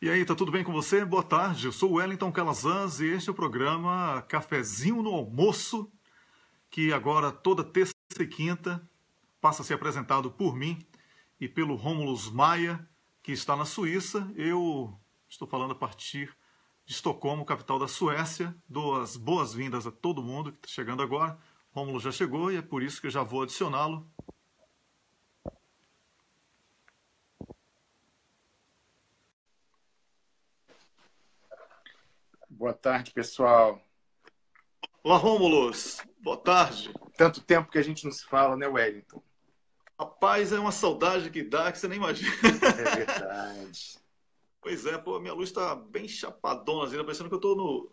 E aí, tá tudo bem com você? Boa tarde, eu sou o Wellington Calazans e este é o programa Cafezinho no Almoço, que agora toda terça e quinta passa a ser apresentado por mim e pelo Rômulus Maia, que está na Suíça. Eu estou falando a partir de Estocolmo, capital da Suécia. Dou as boas-vindas a todo mundo que está chegando agora. Rômulo já chegou e é por isso que eu já vou adicioná-lo. Boa tarde, pessoal. Olá, Rômulus. Boa tarde. Tanto tempo que a gente não se fala, né, Wellington? Rapaz, é uma saudade que dá que você nem imagina. É verdade. Pois é, pô, minha luz tá bem chapadona, assim, tá parecendo que eu tô no...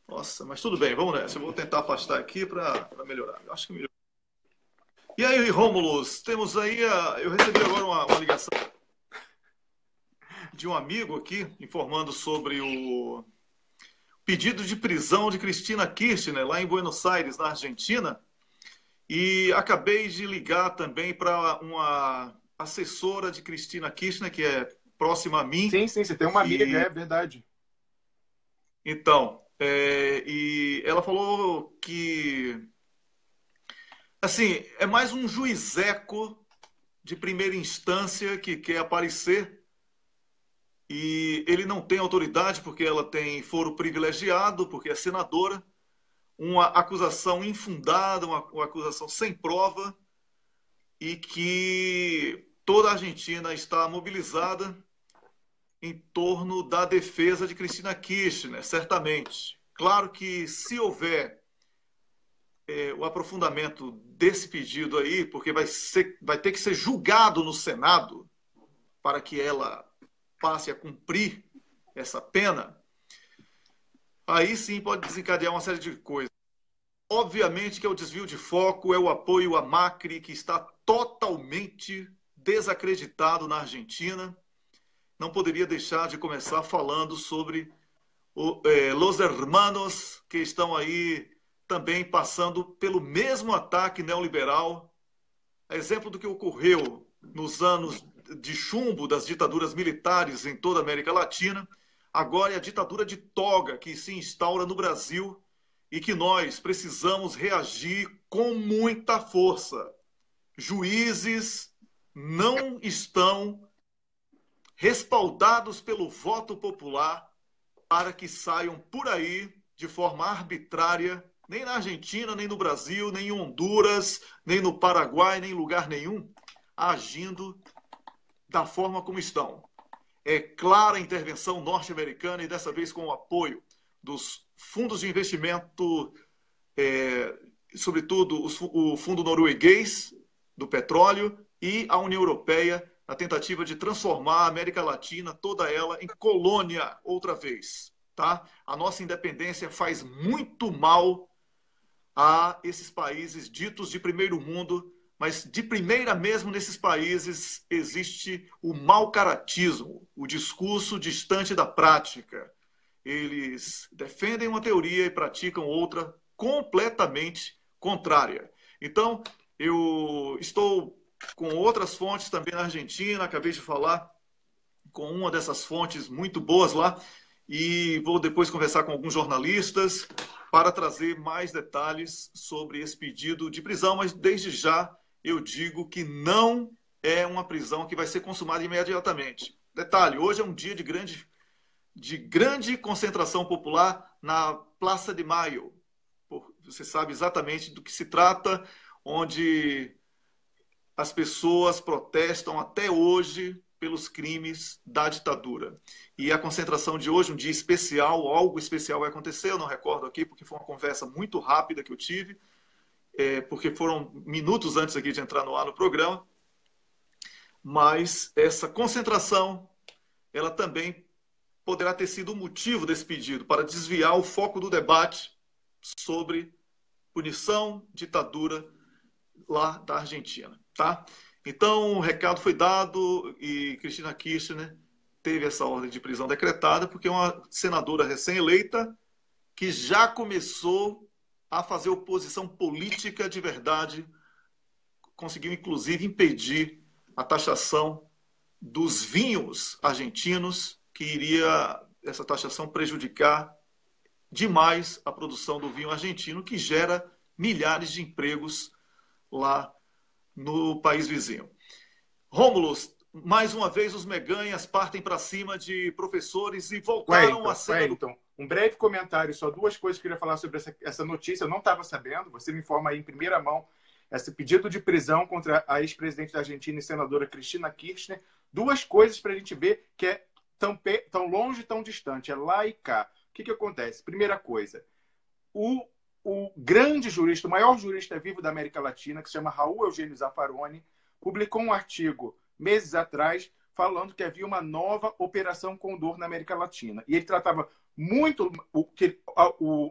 Nossa, mas tudo bem, vamos nessa. Eu vou tentar afastar aqui para melhorar. Eu acho que melhorou. E aí, Rômulus, temos aí eu recebi agora uma ligação de um amigo aqui informando sobre o pedido de prisão de Cristina Kirchner lá em Buenos Aires, na Argentina. E acabei de ligar também para uma assessora de Cristina Kirchner, que é próxima a mim. Sim, você tem uma amiga, é verdade. Então, e ela falou que, assim, é mais um juizeco de primeira instância que quer aparecer e ele não tem autoridade porque ela tem foro privilegiado, porque é senadora, uma acusação infundada, uma acusação sem prova e que toda a Argentina está mobilizada em torno da defesa de Cristina Kirchner, certamente. Claro que se houver o aprofundamento desse pedido aí, porque vai ter que ser julgado no Senado para que ela passe a cumprir essa pena, aí sim pode desencadear uma série de coisas. Obviamente que é o desvio de foco, é o apoio a Macri, que está totalmente desacreditado na Argentina. Não poderia deixar de começar falando sobre Los Hermanos, que estão aí também passando pelo mesmo ataque neoliberal. Exemplo do que ocorreu nos anos de chumbo das ditaduras militares em toda a América Latina. Agora é a ditadura de toga que se instaura no Brasil e que nós precisamos reagir com muita força. Juízes não estão respaldados pelo voto popular para que saiam por aí de forma arbitrária, nem na Argentina, nem no Brasil, nem em Honduras, nem no Paraguai, nem em lugar nenhum, agindo da forma como estão. É clara a intervenção norte-americana e dessa vez com o apoio dos fundos de investimento, sobretudo o fundo norueguês do petróleo e a União Europeia, na tentativa de transformar a América Latina, toda ela, em colônia outra vez. Tá? A nossa independência faz muito mal a esses países ditos de primeiro mundo, mas de primeira mesmo nesses países existe o mau caratismo, o discurso distante da prática. Eles defendem uma teoria e praticam outra completamente contrária. Então, eu estou com outras fontes também na Argentina, acabei de falar com uma dessas fontes muito boas lá, e vou depois conversar com alguns jornalistas para trazer mais detalhes sobre esse pedido de prisão, mas desde já eu digo que não é uma prisão que vai ser consumada imediatamente. Detalhe, hoje é um dia de grande concentração popular na Praça de Maio. Você sabe exatamente do que se trata, onde as pessoas protestam até hoje pelos crimes da ditadura. E a concentração de hoje, um dia especial, algo especial vai acontecer, eu não recordo aqui, porque foi uma conversa muito rápida que eu tive, porque foram minutos antes aqui de entrar no ar no programa, mas essa concentração, ela também poderá ter sido o motivo desse pedido, para desviar o foco do debate sobre punição, ditadura lá da Argentina. Tá? Então, o recado foi dado e Cristina Kirchner teve essa ordem de prisão decretada porque é uma senadora recém-eleita que já começou a fazer oposição política de verdade, conseguiu inclusive impedir a taxação dos vinhos argentinos, que iria essa taxação prejudicar demais a produção do vinho argentino, que gera milhares de empregos lá no país vizinho. Rômulo, mais uma vez os meganhas partem para cima de professores e voltaram a cena Wellington, um breve comentário, só duas coisas que eu queria falar sobre essa notícia. Eu não estava sabendo, você me informa aí em primeira mão, esse pedido de prisão contra a ex-presidente da Argentina e senadora Cristina Kirchner. Duas coisas para a gente ver que é tão longe, tão distante, é lá e cá. O que acontece? Primeira coisa, o grande jurista, o maior jurista vivo da América Latina, que se chama Raul Eugênio Zaffaroni, publicou um artigo meses atrás falando que havia uma nova Operação Condor na América Latina. E ele tratava muito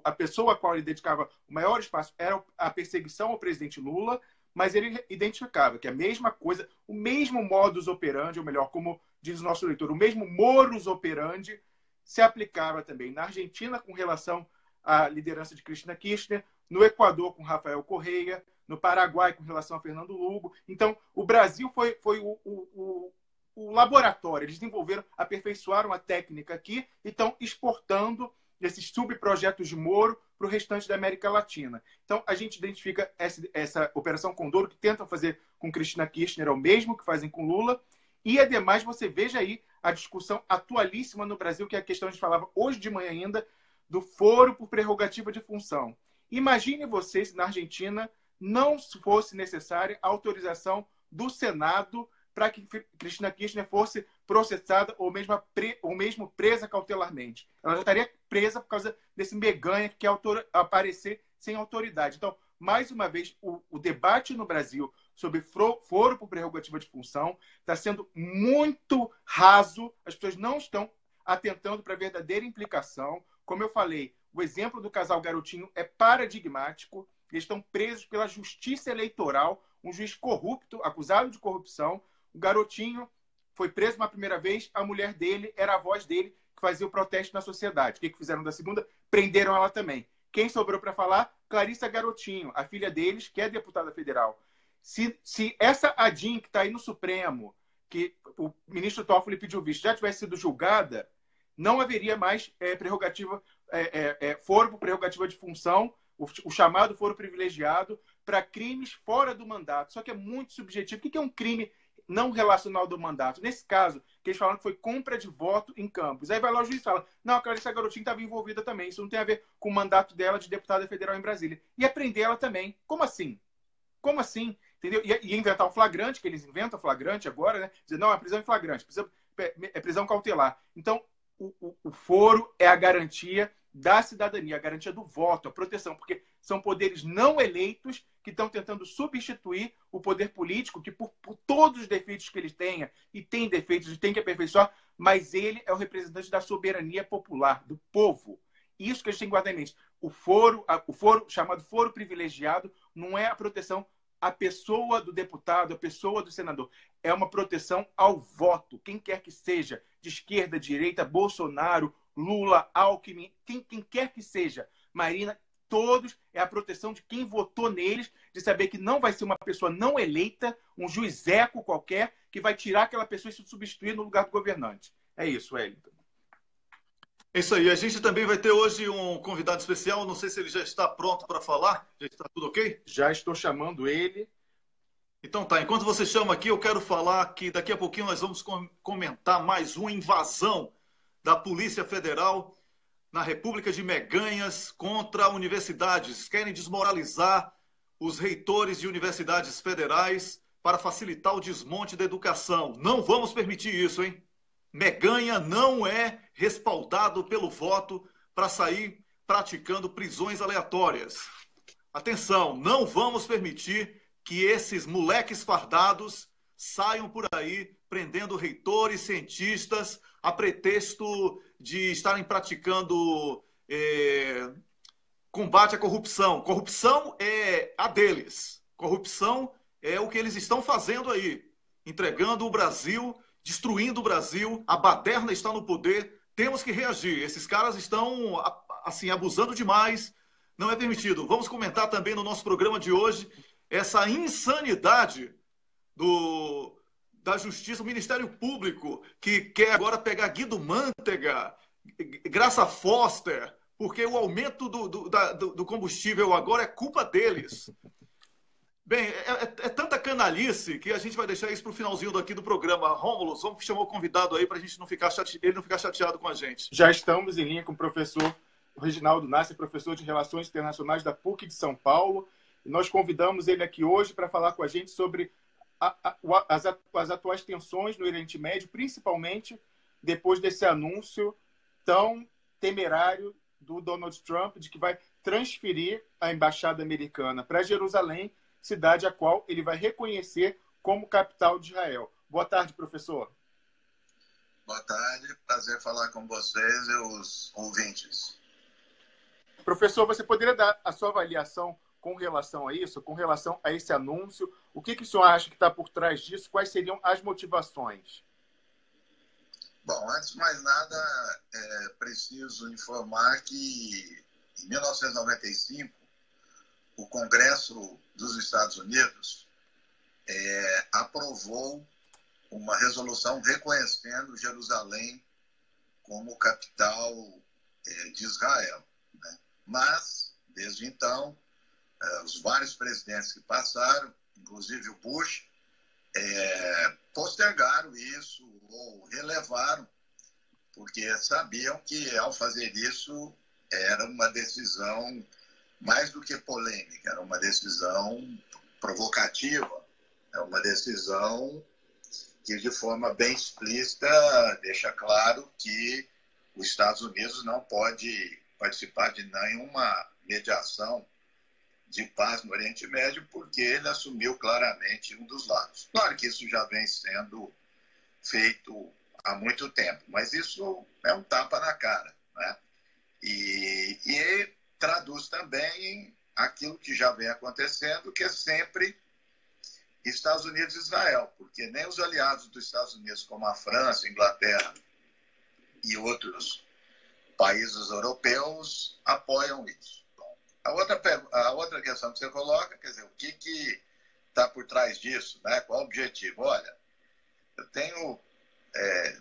a pessoa a qual ele dedicava o maior espaço era a perseguição ao presidente Lula, mas ele identificava que a mesma coisa, o mesmo modus operandi, ou melhor, como diz o nosso leitor, o mesmo modus operandi se aplicava também na Argentina com relação à liderança de Cristina Kirchner, no Equador com Rafael Correia, no Paraguai com relação a Fernando Lugo. Então, o Brasil foi o laboratório. Eles desenvolveram, aperfeiçoaram a técnica aqui e estão exportando esses subprojetos de Moro para o restante da América Latina. Então, a gente identifica essa Operação Condor, que tentam fazer com Cristina Kirchner, é o mesmo que fazem com Lula. E, ademais, você veja aí a discussão atualíssima no Brasil, que é a questão, a gente falava hoje de manhã ainda, do foro por prerrogativa de função. Imagine você se na Argentina não fosse necessária a autorização do Senado para que Cristina Kirchner fosse processada ou mesmo presa cautelarmente. Ela já estaria presa por causa desse meganha que quer aparecer sem autoridade. Então, mais uma vez, o debate no Brasil sobre foro por prerrogativa de função está sendo muito raso, as pessoas não estão atentando para a verdadeira implicação. Como eu falei, o exemplo do casal Garotinho é paradigmático. Eles estão presos pela justiça eleitoral, um juiz corrupto, acusado de corrupção. O Garotinho foi preso uma primeira vez, a mulher dele era a voz dele que fazia o protesto na sociedade. O que fizeram da segunda? Prenderam ela também. Quem sobrou para falar? Clarissa Garotinho, a filha deles, que é deputada federal. Se essa Adin, que está aí no Supremo, que o ministro Toffoli pediu visto, já tivesse sido julgada, não haveria mais foro por prerrogativa de função, o chamado foro privilegiado, para crimes fora do mandato. Só que é muito subjetivo. O que é um crime não relacionado ao mandato? Nesse caso, que eles falaram que foi compra de voto em Campos. Aí vai lá o juiz e fala, não, a Clarissa Garotinho estava envolvida também. Isso não tem a ver com o mandato dela de deputada federal em Brasília. E prender ela também. Como assim? Como assim? Entendeu? E inventar um flagrante, que eles inventam flagrante agora, né? Dizer, não, é prisão em flagrante, é prisão cautelar. Então, o foro é a garantia da cidadania, a garantia do voto, a proteção, porque são poderes não eleitos que estão tentando substituir o poder político, que por todos os defeitos que ele tenha, e tem defeitos, e tem que aperfeiçoar, mas ele é o representante da soberania popular, do povo. Isso que a gente tem que guardar em mente. O foro, chamado foro privilegiado, não é a proteção à pessoa do deputado, à pessoa do senador. É uma proteção ao voto, quem quer que seja, de esquerda, direita, Bolsonaro, Lula, Alckmin, quem quer que seja, Marina, todos, é a proteção de quem votou neles, de saber que não vai ser uma pessoa não eleita, um juizeco qualquer, que vai tirar aquela pessoa e se substituir no lugar do governante. É isso, Wellington. É isso aí. A gente também vai ter hoje um convidado especial. Não sei se ele já está pronto para falar. Já está tudo ok? Já estou chamando ele. Então tá. Enquanto você chama aqui, eu quero falar que daqui a pouquinho nós vamos comentar mais uma invasão da Polícia Federal na República de Meganhas contra universidades. Querem desmoralizar os reitores de universidades federais para facilitar o desmonte da educação. Não vamos permitir isso, hein? Meganha não é respaldado pelo voto para sair praticando prisões aleatórias. Atenção, não vamos permitir que esses moleques fardados saiam por aí prendendo reitores, cientistas, a pretexto de estarem praticando combate à corrupção. Corrupção é a deles. Corrupção é o que eles estão fazendo aí, entregando o Brasil, destruindo o Brasil, a baderna está no poder, temos que reagir. Esses caras estão assim, abusando demais, não é permitido. Vamos comentar também no nosso programa de hoje essa insanidade da Justiça, o Ministério Público, que quer agora pegar Guido Mantega, Graça Foster, porque o aumento do combustível agora é culpa deles. Bem, é tanta canalice que a gente vai deixar isso para o finalzinho daqui do programa. Rômulo, vamos chamar o convidado aí para a gente ele não ficar chateado com a gente. Já estamos em linha com o professor Reginaldo Nasser, professor de Relações Internacionais da PUC de São Paulo. E nós convidamos ele aqui hoje para falar com a gente sobre as atuais tensões no Oriente Médio, principalmente depois desse anúncio tão temerário do Donald Trump de que vai transferir a embaixada americana para Jerusalém, cidade a qual ele vai reconhecer como capital de Israel. Boa tarde, professor. Boa tarde, prazer falar com vocês e os ouvintes. Professor, você poderia dar a sua avaliação com relação a isso, com relação a esse anúncio? O que o senhor acha que está por trás disso? Quais seriam as motivações? Bom, antes de mais nada, é preciso informar que em 1995, o Congresso dos Estados Unidos aprovou uma resolução reconhecendo Jerusalém como capital de Israel, né? Mas, desde então, os vários presidentes que passaram, inclusive o Bush, postergaram isso ou relevaram, porque sabiam que, ao fazer isso, era uma decisão mais do que polêmica, era uma decisão provocativa, é uma decisão que, de forma bem explícita, deixa claro que os Estados Unidos não pode participar de nenhuma mediação de paz no Oriente Médio, porque ele assumiu claramente um dos lados. Claro que isso já vem sendo feito há muito tempo, mas isso é um tapa na cara, né? E traduz também aquilo que já vem acontecendo, que é sempre Estados Unidos e Israel, porque nem os aliados dos Estados Unidos, como a França, a Inglaterra e outros países europeus, apoiam isso. Bom, a outra questão que você coloca, quer dizer, o que está por trás disso, né? Qual o objetivo? Olha, eu tenho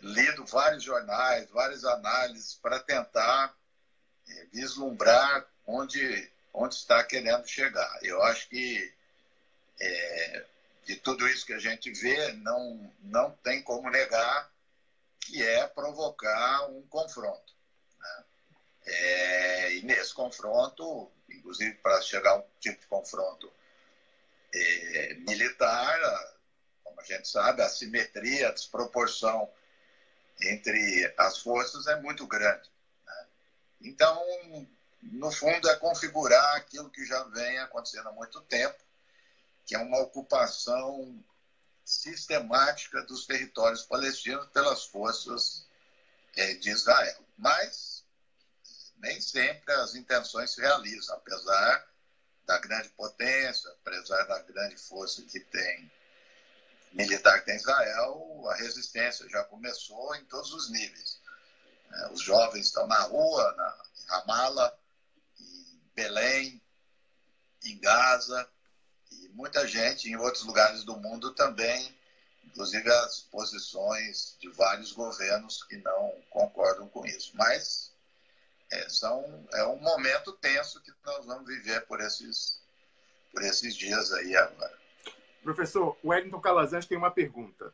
lido vários jornais, várias análises para tentar vislumbrar onde está querendo chegar. Eu acho que de tudo isso que a gente vê, não tem como negar que é provocar um confronto, né? E nesse confronto, inclusive para chegar a um tipo de confronto militar, como a gente sabe, a simetria, a desproporção entre as forças é muito grande, né? Então, no fundo, é configurar aquilo que já vem acontecendo há muito tempo, que é uma ocupação sistemática dos territórios palestinos pelas forças de Israel. Mas nem sempre as intenções se realizam, apesar da grande potência, apesar da grande força que tem militar que tem Israel, a resistência já começou em todos os níveis. Os jovens estão na rua, em Ramallah, em Belém, em Gaza, e muita gente em outros lugares do mundo também, inclusive as posições de vários governos que não concordam com isso. Mas é um momento tenso que nós vamos viver por esses dias aí agora. Professor, o Wellington Calazans tem uma pergunta.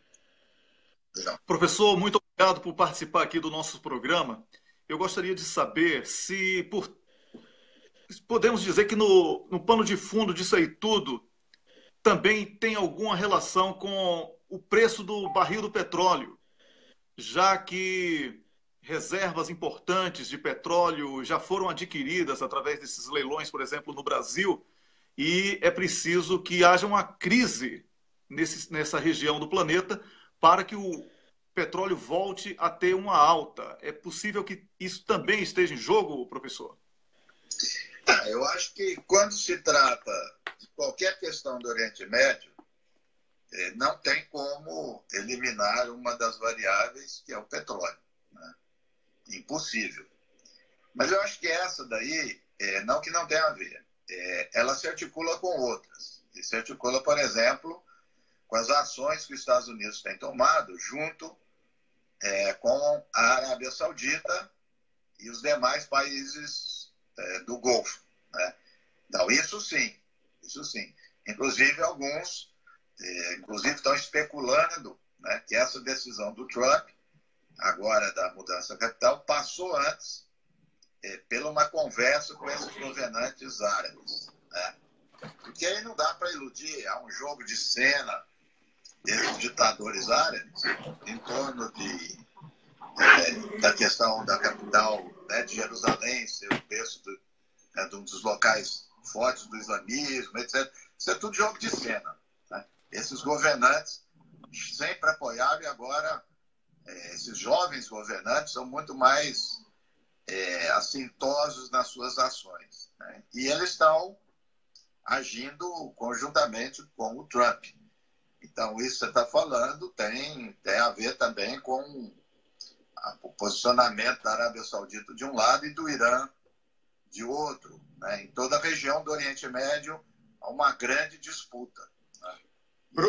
Não. Professor, muito obrigado por participar aqui do nosso programa. Eu gostaria de saber se podemos dizer que no pano de fundo disso aí tudo também tem alguma relação com o preço do barril do petróleo, já que reservas importantes de petróleo já foram adquiridas através desses leilões, por exemplo, no Brasil, e é preciso que haja uma crise nessa região do planeta para que o petróleo volte a ter uma alta. É possível que isso também esteja em jogo, professor? Eu acho que quando se trata de qualquer questão do Oriente Médio, não tem como eliminar uma das variáveis, que é o petróleo, né? Impossível. Mas eu acho que essa daí, não que não tenha a ver, ela se articula com outras. E se articula, por exemplo, com as ações que os Estados Unidos têm tomado junto com a Arábia Saudita e os demais países do Golfo, né? Então, isso sim. Inclusive, alguns estão especulando, né, que essa decisão do Trump, agora da mudança capital, passou antes pela uma conversa com esses governantes árabes, né? Porque aí não dá para iludir, há um jogo de cena desses ditadores árabes em torno da questão da capital, né, de Jerusalém ser o berço de um dos locais fortes do islamismo, etc. Isso é tudo jogo de cena, né? Esses governantes sempre apoiaram e agora esses jovens governantes são muito mais assintosos nas suas ações, né? E eles estão agindo conjuntamente com o Trump. Então, isso que você está falando tem a ver também com o posicionamento da Arábia Saudita de um lado e do Irã de outro, né? Em toda a região do Oriente Médio há uma grande disputa, né?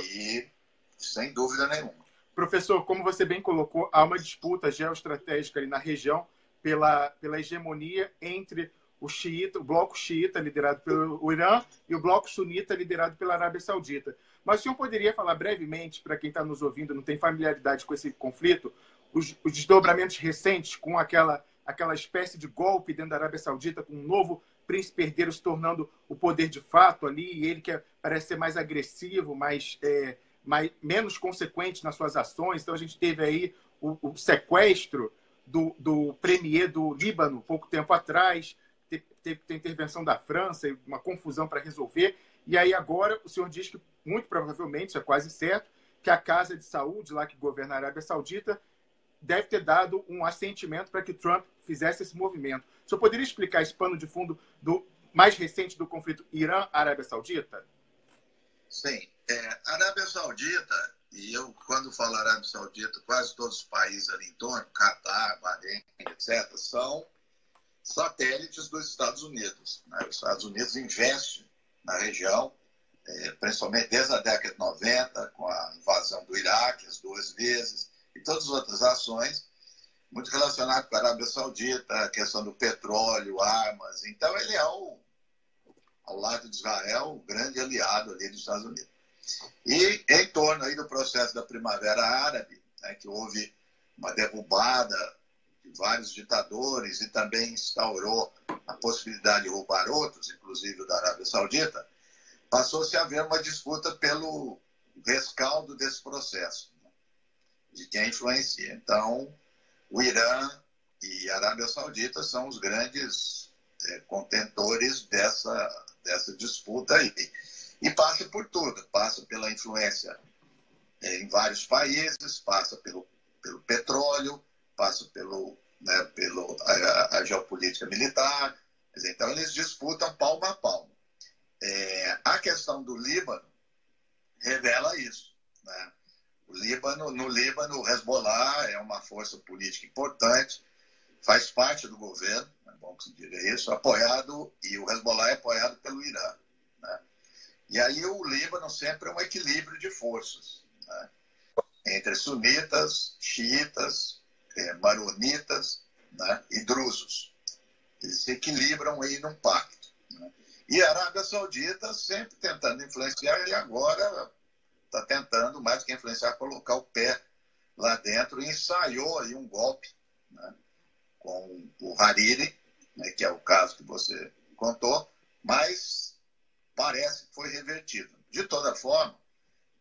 E, sem dúvida nenhuma. Professor, como você bem colocou, há uma disputa geoestratégica ali na região pela hegemonia entre o bloco xiita liderado pelo Irã e o bloco sunita liderado pela Arábia Saudita. Mas o senhor poderia falar brevemente, para quem está nos ouvindo, não tem familiaridade com esse conflito, os desdobramentos recentes com aquela espécie de golpe dentro da Arábia Saudita, com um novo príncipe herdeiro se tornando o poder de fato ali, e ele que parece ser mais agressivo, menos consequente nas suas ações. Então a gente teve aí o sequestro do premier do Líbano pouco tempo atrás, teve a intervenção da França, uma confusão para resolver, e aí agora o senhor diz que muito provavelmente, isso é quase certo, que a Casa de Saúde, lá que governa a Arábia Saudita, deve ter dado um assentimento para que Trump fizesse esse movimento. O senhor poderia explicar esse pano de fundo mais recente do conflito Irã-Arábia Saudita? Sim. A Arábia Saudita, e eu, quando falo Arábia Saudita, quase todos os países ali em torno, Catar, Bahrein, etc., são satélites dos Estados Unidos, né? Os Estados Unidos investem na região, principalmente desde a década de 90, com a invasão do Iraque, as 2 vezes, e todas as outras ações, muito relacionadas com a Arábia Saudita, a questão do petróleo, armas. Então, ele é, ao lado de Israel, o grande aliado ali dos Estados Unidos. E em torno aí do processo da Primavera Árabe, né, que houve uma derrubada de vários ditadores e também instaurou a possibilidade de roubar outros, inclusive o da Arábia Saudita, passou-se a haver uma disputa pelo rescaldo desse processo, né, de quem influencia. Então, o Irã e a Arábia Saudita são os grandes contentores dessa disputa aí. E passa por tudo, passa pela influência em vários países, passa pelo petróleo, passa a geopolítica militar. Então, eles disputam palmo a palmo. A questão do Líbano revela isso, né? No Líbano, o Hezbollah é uma força política importante, faz parte do governo, é bom que se diga isso, e o Hezbollah é apoiado pelo Irã, né? E aí o Líbano sempre é um equilíbrio de forças, né, entre sunitas, xiitas, maronitas, né, e drusos. Eles se equilibram aí num pacto, né? E a Arábia Saudita sempre tentando influenciar, e agora está tentando, mais do que influenciar, colocar o pé lá dentro, e ensaiou aí um golpe, né, com o Hariri, né, que é o caso que você contou, mas parece que foi revertido. De toda forma,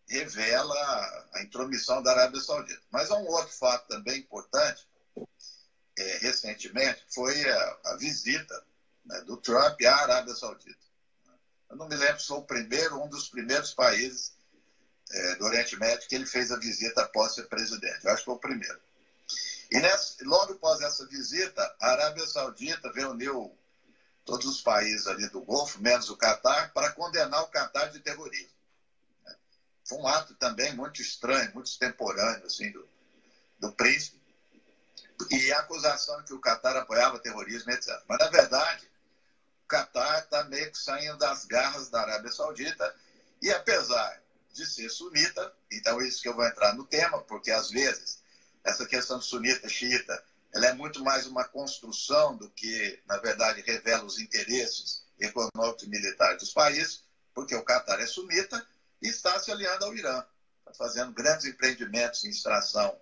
revela a intromissão da Arábia Saudita. Mas há um outro fato também importante, recentemente, foi a visita, né, do Trump à Arábia Saudita. Eu não me lembro se foi um dos primeiros países do Oriente Médio que ele fez a visita após ser presidente. Eu acho que foi o primeiro. E logo após essa visita, a Arábia Saudita reuniu todos os países ali do Golfo, menos o Catar, para condenar o Catar de terrorismo. Foi um ato também muito estranho, muito extemporâneo, assim, do príncipe. E a acusação de que o Catar apoiava terrorismo, etc. Mas, na verdade, o Catar está meio que saindo das garras da Arábia Saudita, e apesar de ser sunita. Então, isso que eu vou entrar no tema, porque às vezes essa questão de sunita, xiita, ela é muito mais uma construção do que, na verdade, revela os interesses econômicos e militares dos países, porque o Catar é sunita e está se aliando ao Irã, está fazendo grandes empreendimentos em extração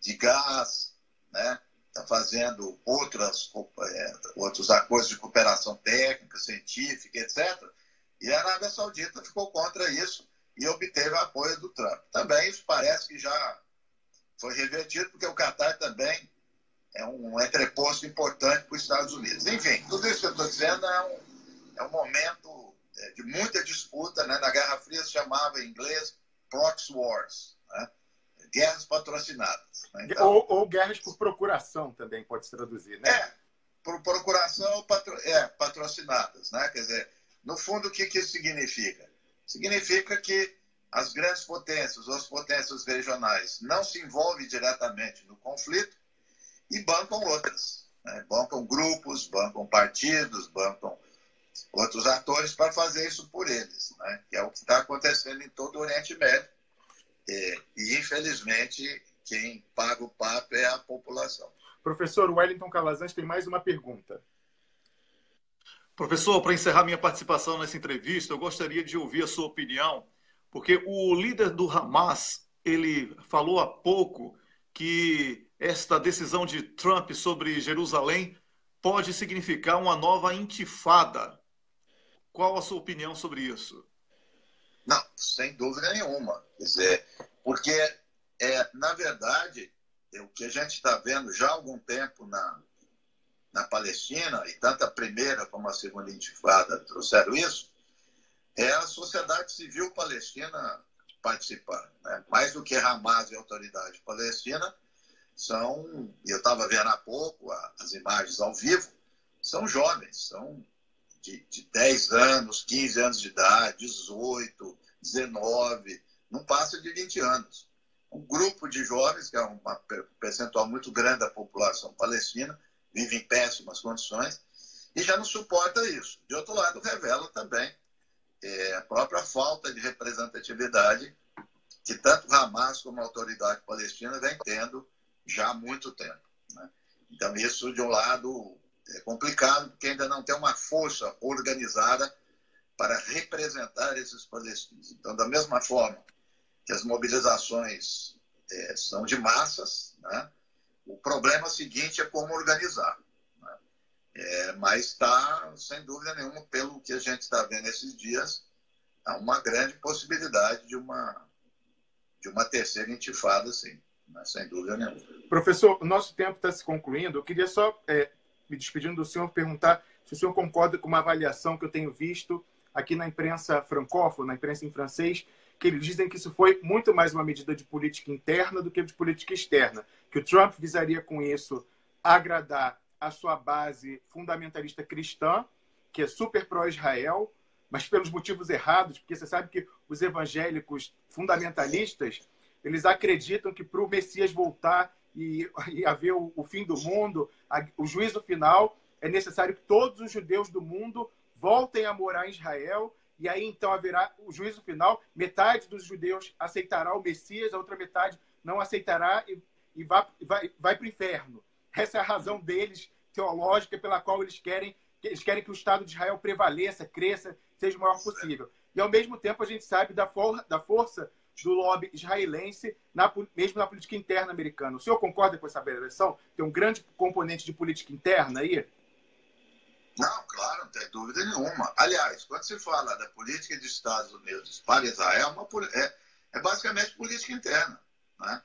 de gás, né? Está fazendo outros acordos de cooperação técnica, científica, etc. E a Arábia Saudita ficou contra isso e obteve o apoio do Trump. Também isso parece que já foi revertido, porque o Catar também é um entreposto importante para os Estados Unidos. Enfim, tudo isso que eu estou dizendo é um momento de muita disputa, né? Na Guerra Fria se chamava em inglês proxy wars, né? Guerras patrocinadas. Né? Então, ou guerras por procuração também pode se traduzir, né? Por procuração patrocinadas, né? Quer dizer, no fundo, o que isso significa? Significa que as grandes potências, ou as potências regionais, não se envolvem diretamente no conflito e bancam outras, né? Bancam grupos, bancam partidos, bancam outros atores para fazer isso por eles, né? Que é o que está acontecendo em todo o Oriente Médio. E, infelizmente, quem paga o pato é a população. Professor Wellington Calazans tem mais uma pergunta. Professor, para encerrar minha participação nessa entrevista, eu gostaria de ouvir a sua opinião, porque o líder do Hamas, ele falou há pouco que esta decisão de Trump sobre Jerusalém pode significar uma nova intifada. Qual a sua opinião sobre isso? Não, sem dúvida nenhuma. Quer dizer, porque, na verdade, o que a gente está vendo já há algum tempo na Palestina, e tanto a primeira como a segunda intifada trouxeram isso, é a sociedade civil palestina participar, né? Mais do que Hamas e a autoridade palestina, eu estava vendo há pouco as imagens ao vivo, são jovens, são de 10 anos, 15 anos de idade, 18, 19, não passa de 20 anos. Um grupo de jovens, que é um percentual muito grande da população palestina, vive em péssimas condições e já não suporta isso. De outro lado, revela também a própria falta de representatividade que tanto Hamas como a autoridade palestina vem tendo já há muito tempo, né? Então, isso, de um lado, é complicado, porque ainda não tem uma força organizada para representar esses palestinos. Então, da mesma forma que as mobilizações são de massas, né? O problema seguinte é como organizar, né? Mas está, sem dúvida nenhuma, pelo que a gente está vendo esses dias, há uma grande possibilidade de uma terceira intifada, sim, né? Sem dúvida nenhuma. Professor, o nosso tempo está se concluindo. Eu queria só, me despedindo do senhor, perguntar se o senhor concorda com uma avaliação que eu tenho visto aqui na imprensa francófona, na imprensa em francês, que eles dizem que isso foi muito mais uma medida de política interna do que de política externa, que o Trump visaria com isso agradar a sua base fundamentalista cristã, que é super pró-Israel, mas pelos motivos errados, porque você sabe que os evangélicos fundamentalistas, eles acreditam que para o Messias voltar e haver o fim do mundo, o juízo final, é necessário que todos os judeus do mundo voltem a morar em Israel, e aí então haverá o juízo final, metade dos judeus aceitará o Messias, a outra metade não aceitará e vai para o inferno. Essa é a razão deles, teológica, pela qual eles querem que o Estado de Israel prevaleça, cresça, seja o maior possível. E, ao mesmo tempo, a gente sabe da força do lobby israelense, mesmo na política interna americana. O senhor concorda com essa avaliação? Tem um grande componente de política interna aí? Não, claro, não tem dúvida nenhuma. Aliás, quando se fala da política dos Estados Unidos para Israel, é basicamente política interna, né?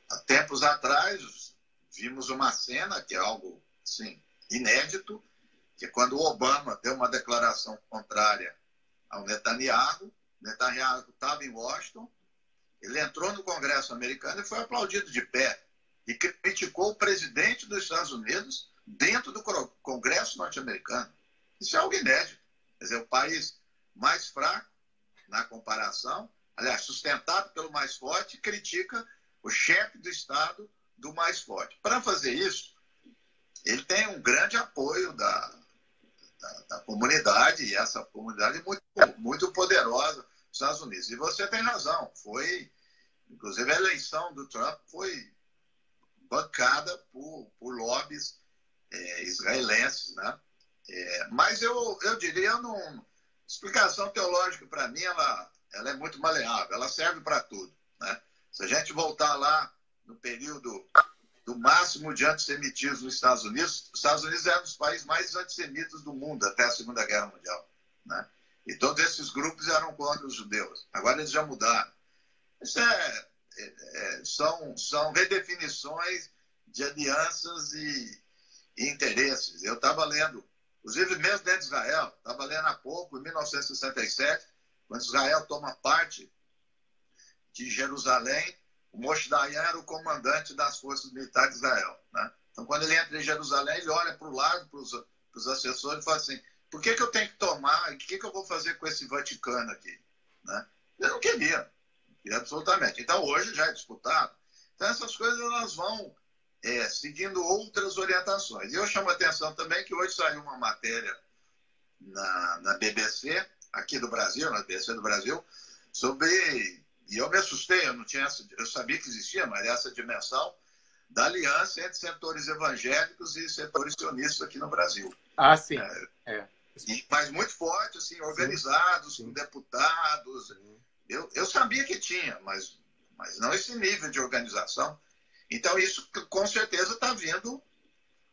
Há tempos atrás, vimos uma cena que é algo assim, inédito, que quando o Obama deu uma declaração contrária ao Netanyahu estava em Washington, ele entrou no Congresso americano e foi aplaudido de pé e criticou o presidente dos Estados Unidos dentro do Congresso norte-americano. Isso é algo inédito. Quer dizer, o país mais fraco na comparação, aliás, sustentado pelo mais forte, critica o chefe do Estado do mais forte. Para fazer isso, ele tem um grande apoio da comunidade, e essa comunidade é muito, muito poderosa, Estados Unidos. E você tem razão, inclusive a eleição do Trump foi bancada por lobbies israelenses, né? Mas eu diria, explicação teológica para mim, ela é muito maleável, ela serve para tudo, né? Se a gente voltar lá no período do máximo de antissemitismo nos Estados Unidos, os Estados Unidos é um dos países mais antissemitas do mundo até a Segunda Guerra Mundial, né? E todos esses grupos eram contra os judeus. Agora eles já mudaram. Isso são redefinições de alianças e interesses. Eu estava lendo, inclusive mesmo dentro de Israel, estava lendo há pouco, em 1967, quando Israel toma parte de Jerusalém, o Moshe Dayan era o comandante das forças militares de Israel, né? Então, quando ele entra em Jerusalém, ele olha para o lado, para os assessores e fala assim, por que eu tenho que tomar, o que eu vou fazer com esse Vaticano aqui, né? Eu não queria, absolutamente. Então, hoje já é disputado. Então, essas coisas elas vão seguindo outras orientações. E eu chamo a atenção também que hoje saiu uma matéria na BBC, aqui do Brasil, na BBC do Brasil, sobre... E eu me assustei, eu sabia que existia, mas essa dimensão da aliança entre setores evangélicos e setores sionistas aqui no Brasil. Ah, sim. Mas muito forte, assim, organizados, sim, com deputados. Eu sabia que tinha, mas não esse nível de organização. Então, isso com certeza está vindo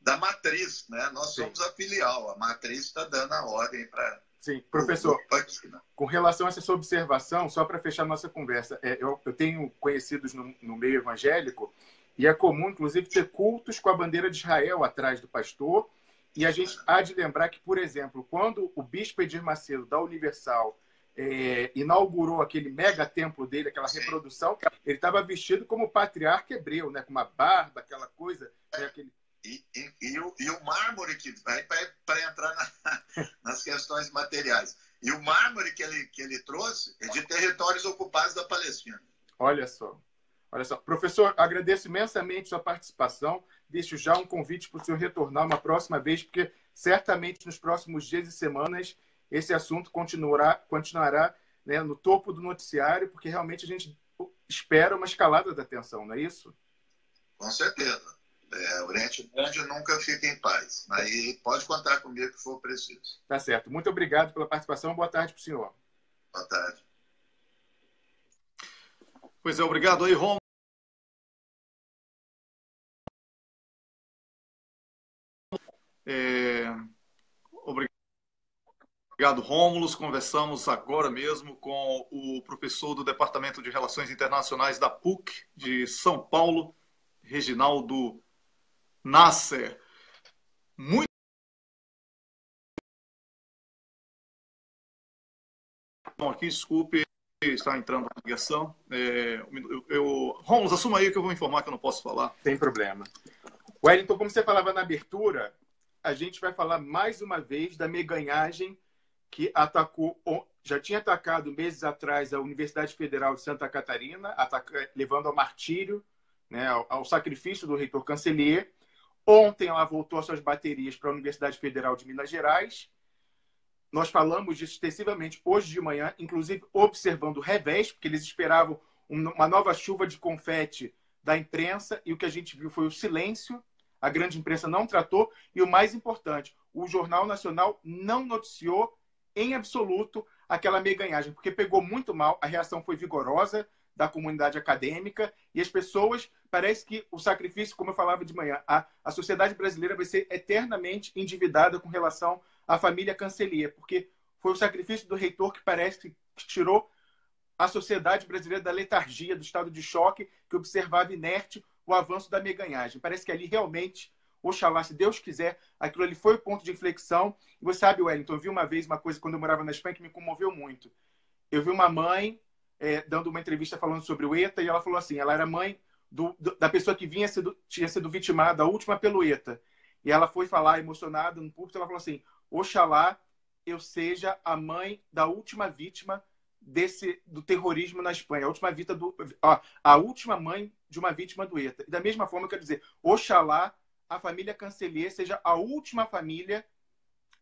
da matriz, né? Nós somos a filial, a matriz está dando a ordem para... Sim, professor, com relação a essa sua observação, só para fechar nossa conversa, eu tenho conhecidos no meio evangélico e é comum, inclusive, ter cultos com a bandeira de Israel atrás do pastor. E a gente há de lembrar que, por exemplo, quando o bispo Edir Macedo, da Universal, inaugurou aquele mega templo dele, aquela reprodução, ele estava vestido como patriarca hebreu, né? Com uma barba, aquela coisa... aquele... E o mármore que vai para entrar nas questões materiais. E o mármore que ele trouxe é de territórios ocupados da Palestina. Olha só. Professor, agradeço imensamente sua participação. Deixo já um convite para o senhor retornar uma próxima vez, porque certamente nos próximos dias e semanas esse assunto continuará, né, no topo do noticiário, porque realmente a gente espera uma escalada da tensão, não é isso? Com certeza. O Oriente Médio nunca fica em paz. Aí pode contar comigo que for preciso. Tá certo. Muito obrigado pela participação. Boa tarde para o senhor. Boa tarde. Pois é, obrigado aí, Romulo. Obrigado, Rômulo. Conversamos agora mesmo com o professor do Departamento de Relações Internacionais da PUC de São Paulo, Reginaldo Nasser. Muito bom aqui, desculpe, está entrando a ligação. Rômulo, assuma aí que eu vou informar que eu não posso falar. Sem problema. Wellington, como você falava na abertura, a gente vai falar mais uma vez da meganhagem que já tinha atacado meses atrás a Universidade Federal de Santa Catarina, levando ao martírio, né, ao sacrifício do reitor Cancellier. Ontem ela voltou as suas baterias para a Universidade Federal de Minas Gerais. Nós falamos disso extensivamente hoje de manhã, inclusive observando o revés, porque eles esperavam uma nova chuva de confete da imprensa, e o que a gente viu foi o silêncio. A grande imprensa não tratou, e o mais importante, o Jornal Nacional não noticiou em absoluto aquela meganhagem, porque pegou muito mal, a reação foi vigorosa da comunidade acadêmica, e as pessoas, parece que o sacrifício, como eu falava de manhã, a sociedade brasileira vai ser eternamente endividada com relação à família Cancellier, porque foi o sacrifício do reitor que parece que tirou a sociedade brasileira da letargia, do estado de choque, que observava inerte o avanço da meganhagem. Parece que ali realmente, oxalá, se Deus quiser, aquilo ali foi o ponto de inflexão. E você sabe, Wellington, eu vi uma vez uma coisa quando eu morava na Espanha que me comoveu muito. Eu vi uma mãe dando uma entrevista falando sobre o ETA, e ela falou assim, ela era mãe da pessoa que tinha sido vitimada, a última pelo ETA. E ela foi falar emocionada no púlpito, ela falou assim, oxalá eu seja a mãe da última vítima do terrorismo na Espanha, a última mãe de uma vítima do ETA. E da mesma forma, eu quero dizer, oxalá a família Cancellier seja a última família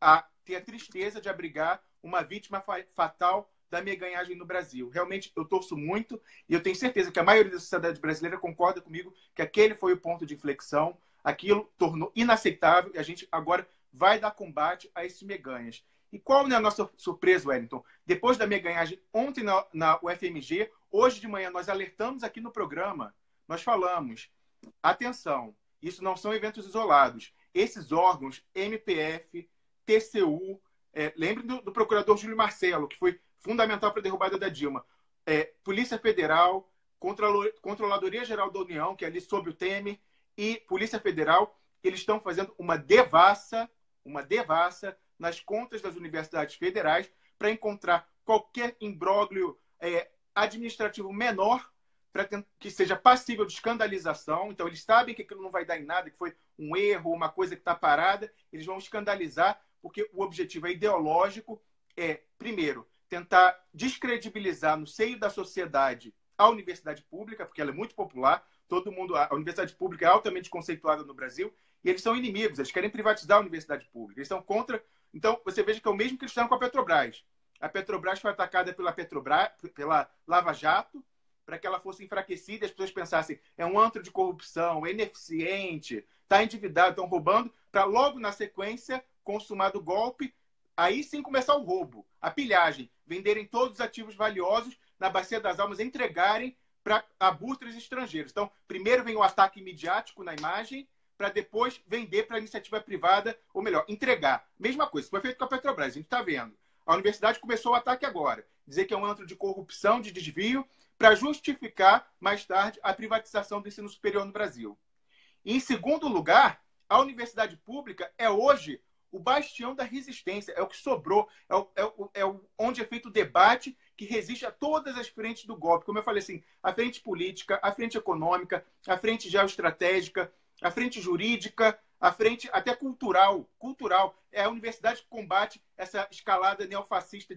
a ter a tristeza de abrigar uma vítima fatal da meganhagem no Brasil. Realmente, eu torço muito e eu tenho certeza que a maioria da sociedade brasileira concorda comigo que aquele foi o ponto de inflexão, aquilo tornou inaceitável e a gente agora vai dar combate a esses meganhas. E qual é a nossa surpresa, Wellington? Depois da meganhagem ontem na UFMG, hoje de manhã nós alertamos aqui no programa, nós falamos, atenção, isso não são eventos isolados. Esses órgãos, MPF, TCU, lembrem do procurador Júlio Marcelo, que foi fundamental para a derrubada da Dilma, Polícia Federal, Controladoria Geral da União, que é ali sob o Temer, e Polícia Federal, eles estão fazendo uma devassa nas contas das universidades federais para encontrar qualquer imbróglio administrativo menor que seja passível de escandalização. Então, eles sabem que aquilo não vai dar em nada, que foi um erro, uma coisa que está parada, eles vão escandalizar, porque o objetivo ideológico primeiro, tentar descredibilizar no seio da sociedade a universidade pública, porque ela é muito popular, a universidade pública é altamente conceituada no Brasil, e eles são inimigos, eles querem privatizar a universidade pública, eles são contra. Então, você veja que é o mesmo que eles fizeram com a Petrobras. A Petrobras foi atacada pela Lava Jato, para que ela fosse enfraquecida e as pessoas pensassem é um antro de corrupção, é ineficiente, está endividado, estão roubando, para logo na sequência, consumado o golpe, aí sim começar o roubo, a pilhagem, venderem todos os ativos valiosos na Bacia das Almas, entregarem para abutres estrangeiros. Então, primeiro vem o ataque midiático na imagem, para depois vender para a iniciativa privada, ou melhor, entregar. Mesma coisa, isso foi feito com a Petrobras, a gente está vendo. A universidade começou o ataque agora, dizer que é um antro de corrupção, de desvio, para justificar, mais tarde, a privatização do ensino superior no Brasil. E, em segundo lugar, a universidade pública é hoje o bastião da resistência, é o que sobrou, onde é feito o debate que resiste a todas as frentes do golpe. Como eu falei assim, a frente política, a frente econômica, a frente geoestratégica, a frente jurídica, a frente até cultural. É a universidade que combate essa escalada neofascista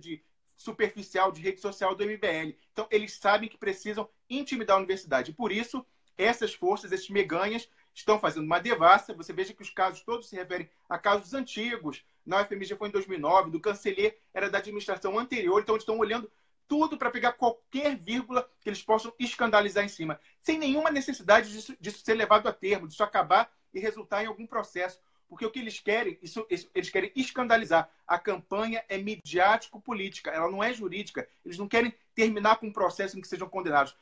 superficial de rede social do MBL. Então, eles sabem que precisam intimidar a universidade. E, por isso, essas forças, esses meganhas, estão fazendo uma devassa. Você veja que os casos todos se referem a casos antigos. Na UFMG foi em 2009, do canceler era da administração anterior. Então, eles estão olhando tudo para pegar qualquer vírgula que eles possam escandalizar em cima, sem nenhuma necessidade disso ser levado a termo, disso acabar e resultar em algum processo. Porque o que eles querem, eles querem escandalizar. A campanha é midiático-política, ela não é jurídica. Eles não querem terminar com um processo em que sejam condenados.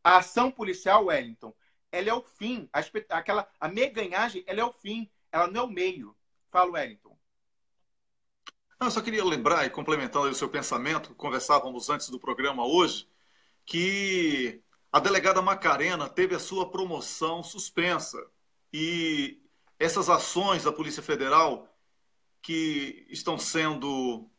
A ação policial, Wellington, ela é o fim. A meganhagem, ela é o fim, ela não é o meio. Fala, Wellington. Não, eu só queria lembrar e complementar o seu pensamento, conversávamos antes do programa hoje, que a delegada Macarena teve a sua promoção suspensa. E essas ações da Polícia Federal, que estão sendo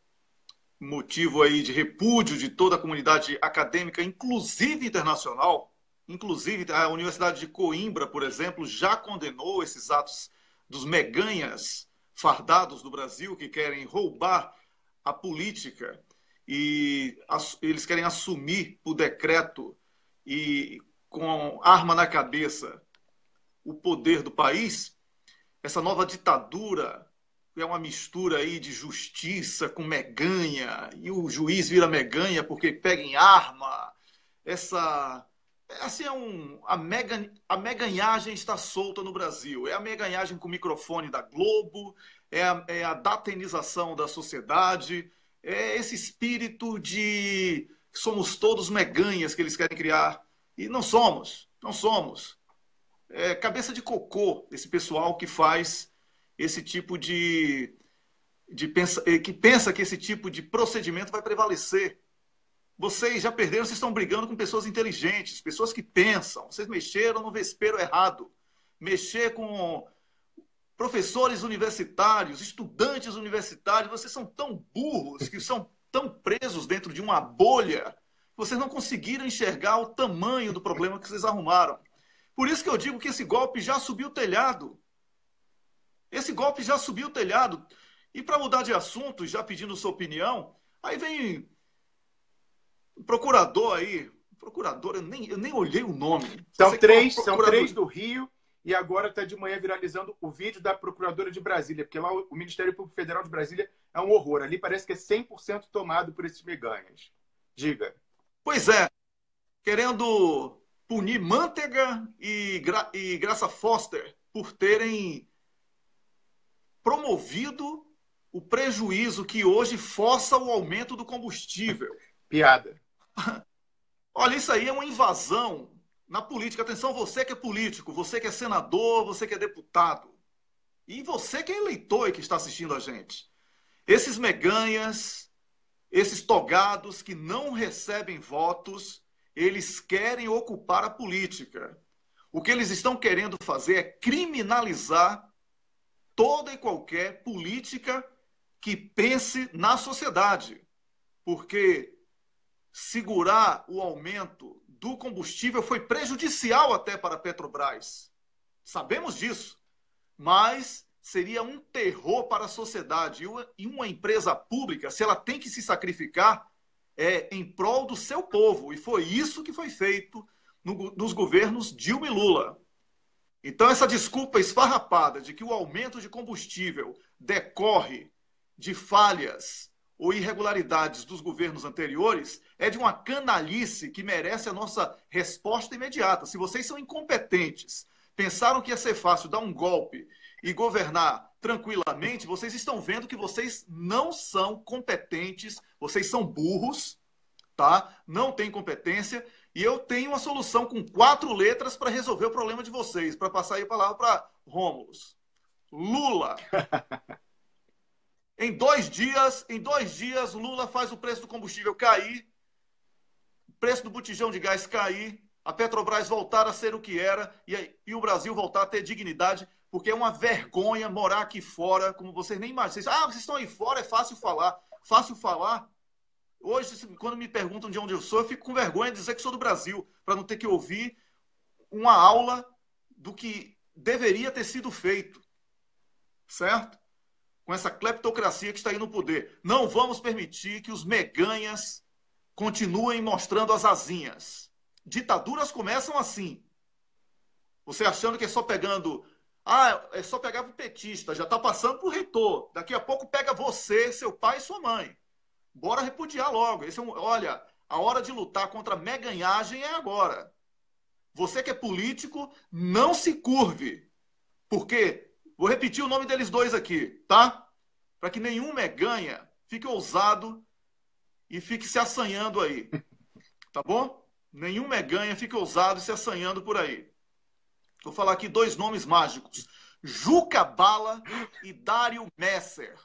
motivo aí de repúdio de toda a comunidade acadêmica, inclusive internacional, inclusive a Universidade de Coimbra, por exemplo, já condenou esses atos dos meganhas fardados do Brasil, que querem roubar a política e eles querem assumir por decreto e com arma na cabeça o poder do país. Essa nova ditadura é uma mistura aí de justiça com meganha, e o juiz vira meganha porque pega em arma. A meganhagem está solta no Brasil. É a meganhagem com o microfone da Globo, é a datenização da sociedade, é esse espírito de somos todos meganhas que eles querem criar. E não somos. É cabeça de cocô esse pessoal que faz esse tipo que pensa que esse tipo de procedimento vai prevalecer. Vocês já perderam, vocês estão brigando com pessoas inteligentes, pessoas que pensam. Vocês mexeram no vespeiro errado. Mexer com professores universitários, estudantes universitários, vocês são tão burros, que são tão presos dentro de uma bolha, vocês não conseguiram enxergar o tamanho do problema que vocês arrumaram. Por isso que eu digo que esse golpe já subiu o telhado. Esse golpe já subiu o telhado. E para mudar de assunto, já pedindo sua opinião, aí vem o procurador aí. Procurador, eu nem olhei o nome. São três do Rio, e agora está de manhã viralizando o vídeo da Procuradora de Brasília, porque lá o Ministério Público Federal de Brasília é um horror. Ali parece que é 100% tomado por esses meganhas. Diga. Pois é, querendo punir Manteiga e Graça Foster por terem promovido o prejuízo que hoje força o aumento do combustível. Piada. Olha, isso aí é uma invasão na política. Atenção, você que é político, você que é senador, você que é deputado. E você que é eleitor e que está assistindo a gente. Esses meganhas, esses togados que não recebem votos, eles querem ocupar a política. O que eles estão querendo fazer é criminalizar toda e qualquer política que pense na sociedade. Porque segurar o aumento do combustível foi prejudicial até para a Petrobras. Sabemos disso. Mas seria um terror para a sociedade. E uma empresa pública, se ela tem que se sacrificar, é em prol do seu povo. E foi isso que foi feito nos governos Dilma e Lula. Então, essa desculpa esfarrapada de que o aumento de combustível decorre de falhas ou irregularidades dos governos anteriores é de uma canalice que merece a nossa resposta imediata. Se vocês são incompetentes, pensaram que ia ser fácil dar um golpe e governar tranquilamente, vocês estão vendo que vocês não são competentes, vocês são burros, tá? Não têm competência, e eu tenho uma solução com 4 letras para resolver o problema de vocês, para passar aí a palavra para Rômulus. Lula. Em 2 dias, Lula faz o preço do combustível cair, o preço do botijão de gás cair, a Petrobras voltar a ser o que era e o Brasil voltar a ter dignidade, porque é uma vergonha morar aqui fora, como vocês nem imaginam. Vocês estão aí fora, é fácil falar. Fácil falar. Hoje, quando me perguntam de onde eu sou, eu fico com vergonha de dizer que sou do Brasil, para não ter que ouvir uma aula do que deveria ter sido feito. Certo? Com essa cleptocracia que está aí no poder. Não vamos permitir que os meganhas continuem mostrando as asinhas. Ditaduras começam assim. Você achando que é só pegando... é só pegar o petista, já está passando para o reitor. Daqui a pouco pega você, seu pai e sua mãe. Bora repudiar logo. Olha, a hora de lutar contra a meganhagem é agora. Você que é político, não se curve. Porque, vou repetir o nome deles dois aqui, tá? Para que nenhum meganha fique ousado e fique se assanhando aí. Tá bom? Nenhum meganha fique ousado e se assanhando por aí. Vou falar aqui 2 nomes mágicos. Juca Bala e Dário Messer.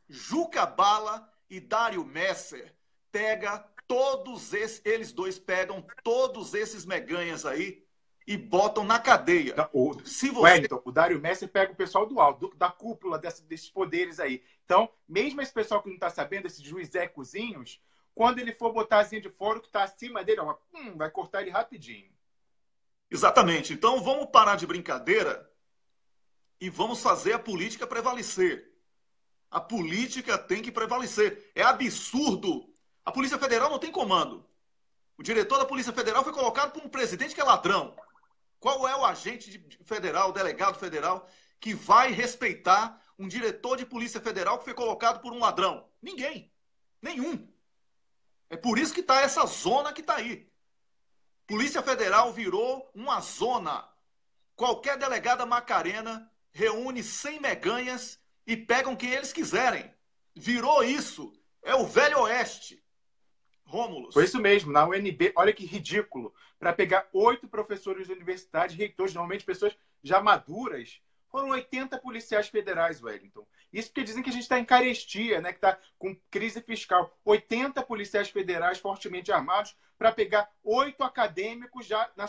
Juca Bala e Dário Messer eles dois pegam todos esses meganhas aí e botam na cadeia. Wellington, o Dário Messer pega o pessoal do alto, da cúpula desses poderes aí. Então, mesmo esse pessoal que não está sabendo, esses juizecozinhos, quando ele for botar asinha de fora, o que está acima dele, vai cortar ele rapidinho. Exatamente. Então, vamos parar de brincadeira e vamos fazer a política prevalecer. A política tem que prevalecer. É absurdo. A Polícia Federal não tem comando. O diretor da Polícia Federal foi colocado por um presidente que é ladrão. Qual é o agente federal, o delegado federal, que vai respeitar um diretor de Polícia Federal que foi colocado por um ladrão? Ninguém. Nenhum. É por isso que está essa zona que está aí. Polícia Federal virou uma zona. Qualquer delegada Macarena reúne 100 meganhas e pegam quem eles quiserem. Virou isso. É o Velho Oeste. Rômulus. Foi isso mesmo. Na UNB, olha que ridículo. Para pegar 8 professores da universidade, reitores, normalmente pessoas já maduras, foram 80 policiais federais, Wellington. Isso porque dizem que a gente está em carestia, né? Que está com crise fiscal. 80 policiais federais fortemente armados para pegar 8 acadêmicos já na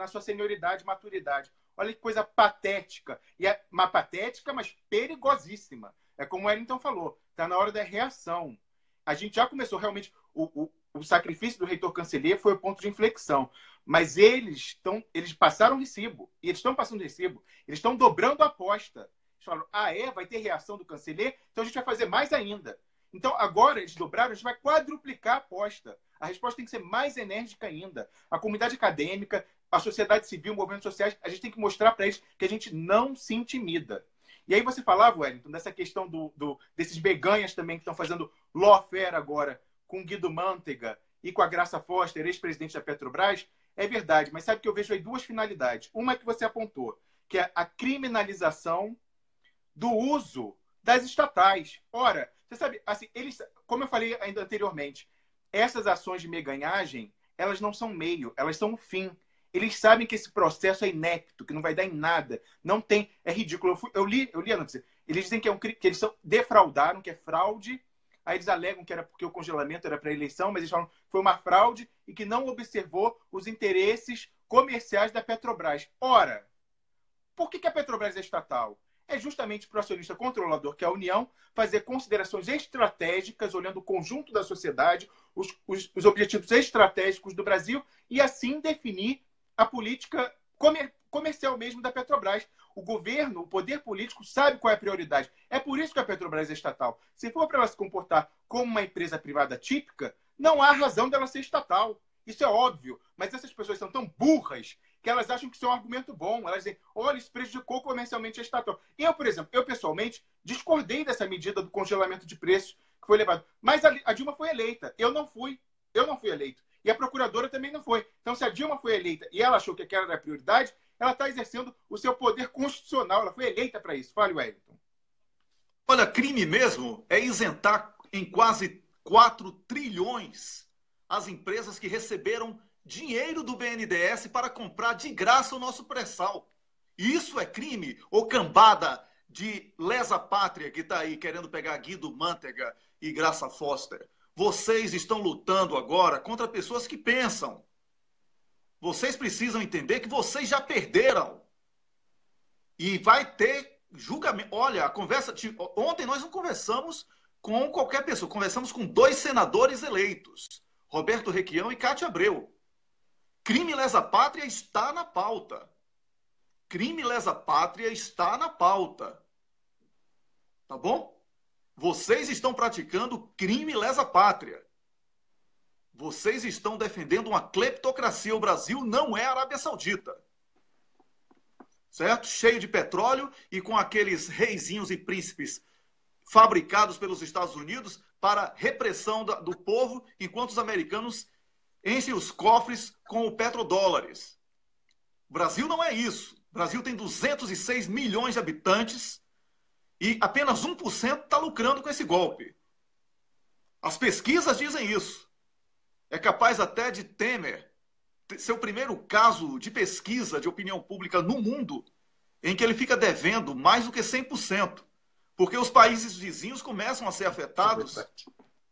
sua senioridade, maturidade. Olha que coisa patética. E é uma patética, mas perigosíssima. É como o Wellington falou, está na hora da reação. A gente já começou realmente... O sacrifício do reitor Canceller foi o ponto de inflexão. Mas eles passaram recibo. E eles estão passando recibo. Eles estão dobrando a aposta. Eles falam, vai ter reação do Canceller? Então a gente vai fazer mais ainda. Então agora eles dobraram, a gente vai quadruplicar a aposta. A resposta tem que ser mais enérgica ainda. A comunidade acadêmica, a sociedade civil, movimentos sociais, a gente tem que mostrar para eles que a gente não se intimida. E aí você falava, Wellington, dessa questão desses beganhas também que estão fazendo lawfare agora com Guido Mantega e com a Graça Foster, ex-presidente da Petrobras. É verdade, mas sabe que eu vejo aí duas finalidades. Uma é que você apontou, que é a criminalização do uso das estatais. Ora, você sabe, assim, eles, como eu falei ainda anteriormente, essas ações de meganhagem, elas não são meio, elas são um fim. Eles sabem que esse processo é inepto, que não vai dar em nada. Não tem, é ridículo. Eu li a notícia. Eles dizem que, que eles defraudaram, que é fraude. Aí eles alegam que era porque o congelamento era para a eleição, mas eles falam que foi uma fraude e que não observou os interesses comerciais da Petrobras. Ora, por que a Petrobras é estatal? É justamente para o acionista controlador, que é a União, fazer considerações estratégicas, olhando o conjunto da sociedade, os objetivos estratégicos do Brasil, e assim definir a política comercial mesmo da Petrobras. O governo, o poder político, sabe qual é a prioridade. É por isso que a Petrobras é estatal. Se for para ela se comportar como uma empresa privada típica, não há razão dela ser estatal. Isso é óbvio. Mas essas pessoas são tão burras que elas acham que isso é um argumento bom. Elas dizem, olha, isso prejudicou comercialmente a estatal. Eu, por exemplo, pessoalmente, discordei dessa medida do congelamento de preços que foi levado. Mas a Dilma foi eleita. Eu não fui eleito. E a procuradora também não foi. Então, se a Dilma foi eleita e ela achou que aquela era a prioridade, ela está exercendo o seu poder constitucional. Ela foi eleita para isso. Fale, Wellington. Olha, crime mesmo é isentar em quase 4 trilhões as empresas que receberam dinheiro do BNDES para comprar de graça o nosso pré-sal. Isso é crime? Ou cambada de lesa-pátria que está aí querendo pegar Guido Mantega e Graça Foster? Vocês estão lutando agora contra pessoas que pensam. Vocês precisam entender que vocês já perderam. E vai ter julgamento. Olha, a conversa. Ontem nós não conversamos com qualquer pessoa. Conversamos com 2 senadores eleitos, Roberto Requião e Cátia Abreu. Crime lesa-pátria está na pauta. Crime lesa-pátria está na pauta. Tá bom? Vocês estão praticando crime lesa-pátria. Vocês estão defendendo uma cleptocracia. O Brasil não é a Arábia Saudita. Certo? Cheio de petróleo e com aqueles reizinhos e príncipes fabricados pelos Estados Unidos para repressão do povo, enquanto os americanos enchem os cofres com o petrodólares. O Brasil não é isso. O Brasil tem 206 milhões de habitantes e apenas 1% está lucrando com esse golpe. As pesquisas dizem isso. É capaz até de Temer ser o primeiro caso de pesquisa de opinião pública no mundo em que ele fica devendo mais do que 100%. Porque os países vizinhos começam a ser afetados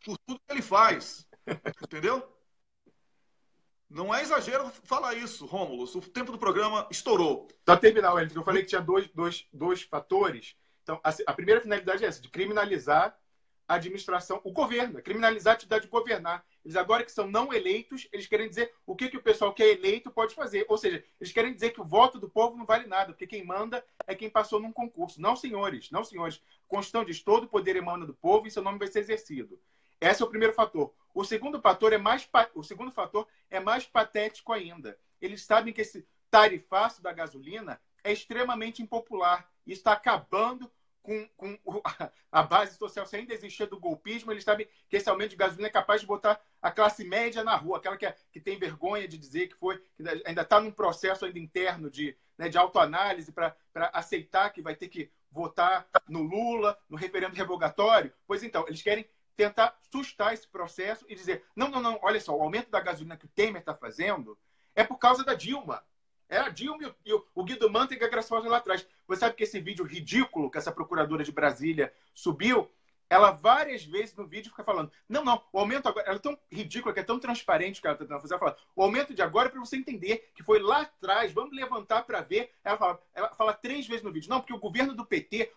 por tudo que ele faz. Entendeu? Não é exagero falar isso, Rômulo. O tempo do programa estourou. Só terminar, Wellington, eu falei que tinha dois fatores. Então, a primeira finalidade é essa, de criminalizar a administração, o governo, criminalizar a atividade de governar. Eles agora que são não eleitos, eles querem dizer o que o pessoal que é eleito pode fazer. Ou seja, eles querem dizer que o voto do povo não vale nada, porque quem manda é quem passou num concurso. Não, senhores, não, senhores. A Constituição diz todo o poder emana do povo e seu nome vai ser exercido. Esse é o primeiro fator. O segundo fator é mais patético ainda. Eles sabem que esse tarifaço da gasolina é extremamente impopular. Isso está acabando com a base social. Se ainda existia do golpismo, eles sabem que esse aumento de gasolina é capaz de botar a classe média na rua, aquela que tem vergonha de dizer que ainda está num processo ainda interno de autoanálise para aceitar que vai ter que votar no Lula, no referendo revogatório. Pois então, eles querem tentar sustar esse processo e dizer, não, olha só, o aumento da gasolina que o Temer está fazendo é por causa da Dilma. Era a Dilma e o Guido Mantega e a Graça Foster lá atrás. Você sabe que esse vídeo ridículo que essa procuradora de Brasília subiu, ela várias vezes no vídeo fica falando, não, o aumento agora, ela é tão ridícula, que é tão transparente que ela está tentando fazer, ela fala, o aumento de agora é para você entender que foi lá atrás, vamos levantar para ver. Ela fala 3 vezes no vídeo, não, porque o governo do PT,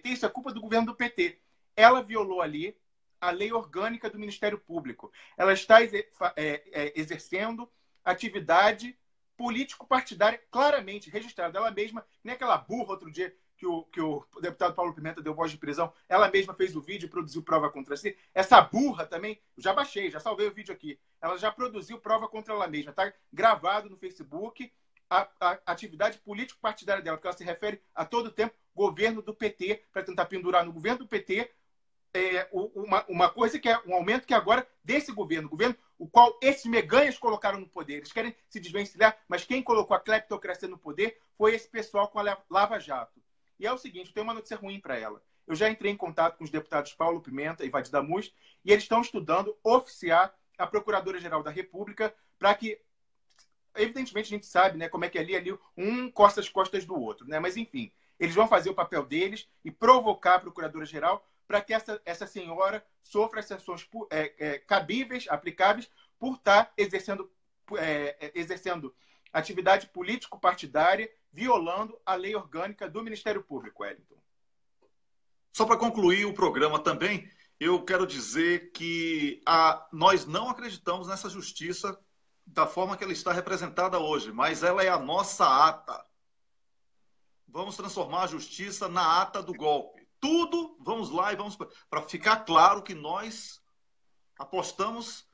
isso é culpa do governo do PT. Ela violou ali a lei orgânica do Ministério Público. Ela está exercendo atividade político-partidária claramente registrada. Ela mesma, nem aquela burra outro dia que o deputado Paulo Pimenta deu voz de prisão, ela mesma fez o vídeo e produziu prova contra si. Essa burra também, já baixei, já salvei o vídeo aqui. Ela já produziu prova contra ela mesma. Está gravado no Facebook a atividade político-partidária dela, porque ela se refere a todo tempo governo do PT, para tentar pendurar no governo do PT uma coisa que é um aumento que agora desse governo o qual esses meganhas colocaram no poder. Eles querem se desvencilhar, mas quem colocou a cleptocracia no poder foi esse pessoal com a Lava Jato. E é o seguinte, eu tenho uma notícia ruim para ela. Eu já entrei em contato com os deputados Paulo Pimenta e Vadi Damus, e eles estão estudando oficiar a Procuradora-Geral da República para que, evidentemente, a gente sabe, né, como é que ali um costa as costas do outro, né? Mas, enfim, eles vão fazer o papel deles e provocar a Procuradora-Geral para que essa senhora sofra as sanções cabíveis, aplicáveis, por estar exercendo atividade político-partidária, violando a lei orgânica do Ministério Público, Wellington. Só para concluir o programa também, eu quero dizer que nós não acreditamos nessa justiça da forma que ela está representada hoje, mas ela é a nossa ata. Vamos transformar a justiça na ata do golpe. Tudo, vamos lá e vamos... Para ficar claro que nós apostamos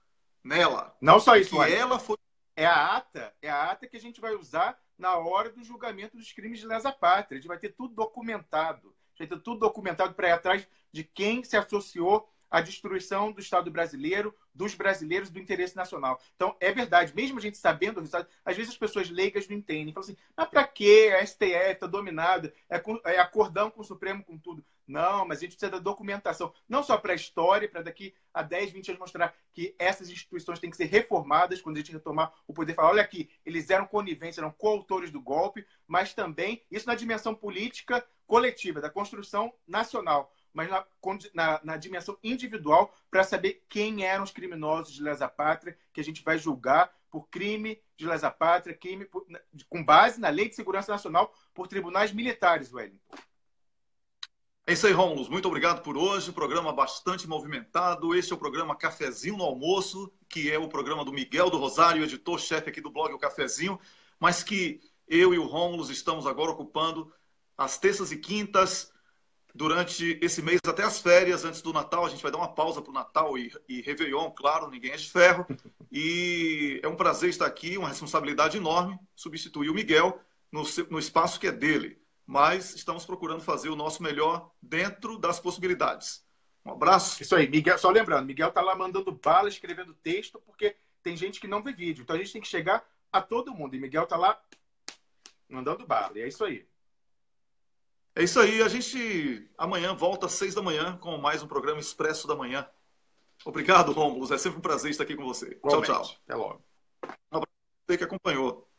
nela. Não só isso, que ela foi... É a ata que a gente vai usar na hora do julgamento dos crimes de lesa pátria. A gente vai ter tudo documentado. Vai ter tudo documentado para ir atrás de quem se associou à destruição do Estado brasileiro, dos brasileiros, do interesse nacional. Então, é verdade, mesmo a gente sabendo o resultado, às vezes as pessoas leigas não entendem. Falam assim, mas para quê? A STF está dominada, é acordão com o Supremo, com tudo. Não, mas a gente precisa da documentação, não só para a história, para daqui a 10, 20 anos mostrar que essas instituições têm que ser reformadas quando a gente retomar o poder. Falar, olha aqui, eles eram coniventes, eram coautores do golpe, mas também, isso na dimensão política coletiva, da construção nacional, mas na dimensão individual, para saber quem eram os criminosos de lesa pátria que a gente vai julgar por crime de lesa pátria, com base na Lei de Segurança Nacional, por tribunais militares, Wellington. É isso aí, Rômulo. Muito obrigado por hoje. Programa bastante movimentado. Este é o programa Cafezinho no Almoço, que é o programa do Miguel do Rosário, editor-chefe aqui do blog O Cafezinho, mas que eu e o Rômulo estamos agora ocupando às terças e quintas, durante esse mês até as férias, antes do Natal. A gente vai dar uma pausa para o Natal e Réveillon, claro, ninguém é de ferro. E é um prazer estar aqui, uma responsabilidade enorme, substituir o Miguel no espaço que é dele. Mas estamos procurando fazer o nosso melhor dentro das possibilidades. Um abraço. Isso aí, Miguel. Só lembrando, Miguel está lá mandando bala, escrevendo texto, porque tem gente que não vê vídeo. Então a gente tem que chegar a todo mundo. E Miguel está lá mandando bala. E é isso aí. É isso aí. A gente amanhã volta às 6 da manhã com mais um programa Expresso da Manhã. Obrigado, Rômulo. É sempre um prazer estar aqui com você. Igualmente. Tchau, tchau. Até logo. Um abraço para você que acompanhou.